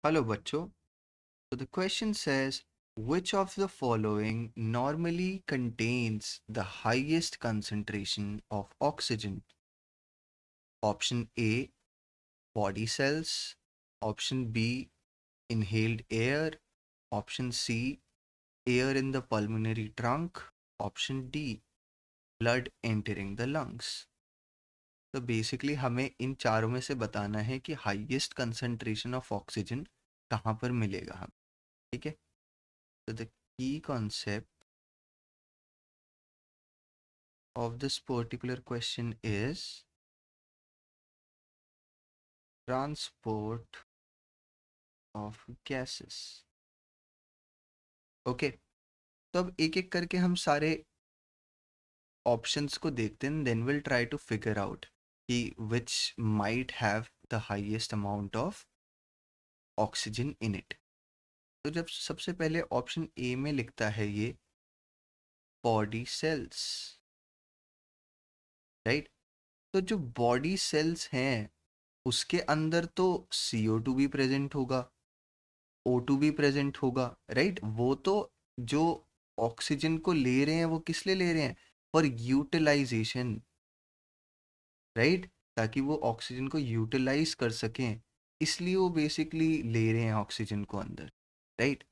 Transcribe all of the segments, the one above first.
Hello, Bachcho. So the question says, which of the following normally contains the highest concentration of oxygen? Option A, body cells. Option B, inhaled air. Option C, air in the pulmonary trunk. Option D, blood entering the lungs. तो basically हमें इन चारों में से बताना है कि highest concentration of oxygen कहाँ पर मिलेगा हम. ठीक है. तो the key concept of this particular question is transport of gases. Okay. तो अब एक एक करके हम सारे ऑप्शंस को देखते हैं, then will try to figure out कि which might have the highest amount of oxygen in it. तो जब सबसे पहले ऑप्शन ए में लिखता है ये बॉडी सेल्स, राइट. तो जो बॉडी सेल्स हैं उसके अंदर तो CO2 भी प्रेजेंट होगा, O2 भी प्रेजेंट होगा, राइट. वो तो जो ऑक्सीजन को ले रहे हैं वो किस लिए ले रहे हैं? For utilisation, right. ताकि वो ऑक्सीजन को यूटिलाइज कर सकें, इसलिए वो बेसिकली ले रहे हैं ऑक्सीजन को अंदर, राइट.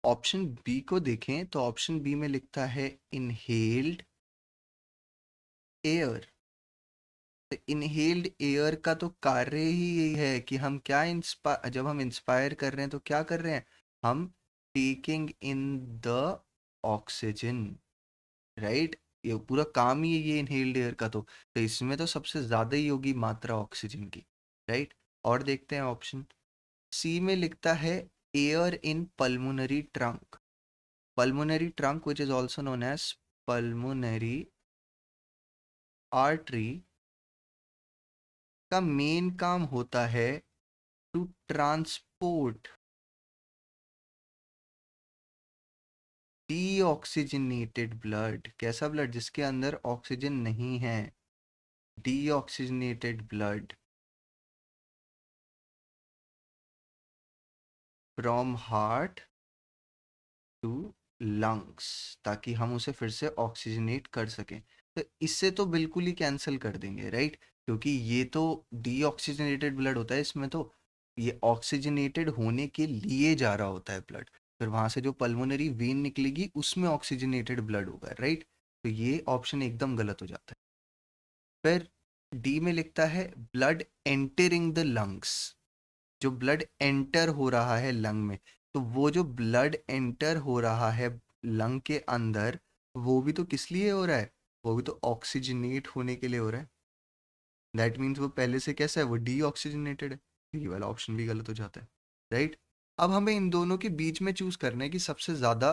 ऑप्शन बी को देखें तो ऑप्शन बी में लिखता है इनहेल्ड एयर. इनहेल्ड एयर का तो कार्य ही यही है कि हम क्या जब हम इंस्पायर कर रहे हैं तो क्या कर रहे हैं? हम taking in the oxygen, right. ये पूरा काम ही है ये इनहेल्ड एयर का. तो इसमें तो सबसे ज्यादा ही होगी मात्रा ऑक्सीजन की, राइट. और देखते हैं ऑप्शन सी में लिखता है air in pulmonary trunk. Pulmonary trunk which is also known as pulmonary artery का मेन काम होता है टू ट्रांसपोर्ट डीऑक्सीजनेटेड ब्लड. कैसा ब्लड? जिसके अंदर ऑक्सीजन नहीं है. Deoxygenated blood from heart to lungs, ताकि हम उसे फिर से ऑक्सीजनेट कर सकें. तो इससे तो बिल्कुल ही कैंसिल कर देंगे, राइट. क्योंकि ये तो डीऑक्सीजनेटेड ब्लड होता है, इसमें तो ये ऑक्सीजनेटेड होने के लिए जा रहा होता है ब्लड. फिर वहां से जो पल्मोनरी वेन निकलेगी उसमें ऑक्सीजनेटेड ब्लड होगा, राइट. तो ये ऑप्शन एकदम गलत हो जाता है. फिर डी में लिखता है ब्लड एंटरिंग द लंग्स. जो ब्लड एंटर हो रहा है लंग में, तो वो जो ब्लड एंटर हो रहा है लंग के अंदर, वो भी तो किस लिए हो रहा है? वो भी तो ऑक्सीजनेट होने के लिए हो रहा है. दैट मीन्स वो पहले से कैसा है? वो डीऑक्सीजनेटेड है. ये वाला ऑप्शन भी गलत हो जाता है, राइट. अब हमें इन दोनों के बीच में चूज करना है कि सबसे ज्यादा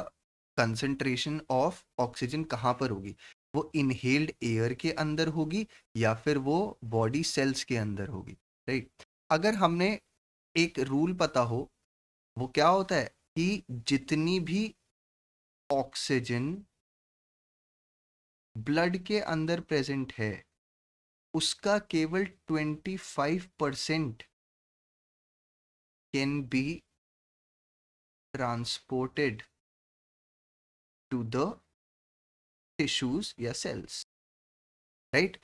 कंसंट्रेशन ऑफ ऑक्सीजन कहाँ पर होगी. वो इनहेल्ड एयर के अंदर होगी या फिर वो बॉडी सेल्स के अंदर होगी, राइट. अगर हमने एक रूल पता हो, वो क्या होता है कि जितनी भी ऑक्सीजन ब्लड के अंदर प्रेजेंट है उसका केवल 25% can be transported to the tissues या सेल्स, राइट.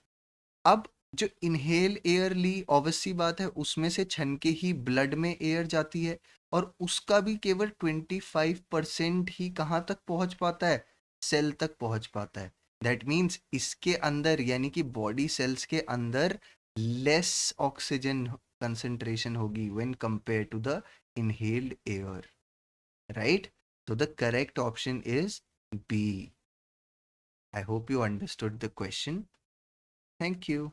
अब जो इनहेल एयर ली, ऑब्वियस सी बात है उसमें से छन के ही ब्लड में एयर जाती है, और उसका भी केवल 25% ही कहाँ तक पहुंच पाता है? सेल तक पहुंच पाता है. दैट मीन्स इसके अंदर यानी कि बॉडी सेल्स के अंदर लेस ऑक्सीजन कंसंट्रेशन होगी when compare to the inhaled air, right. So the correct option is B. I hope you understood the question. Thank you.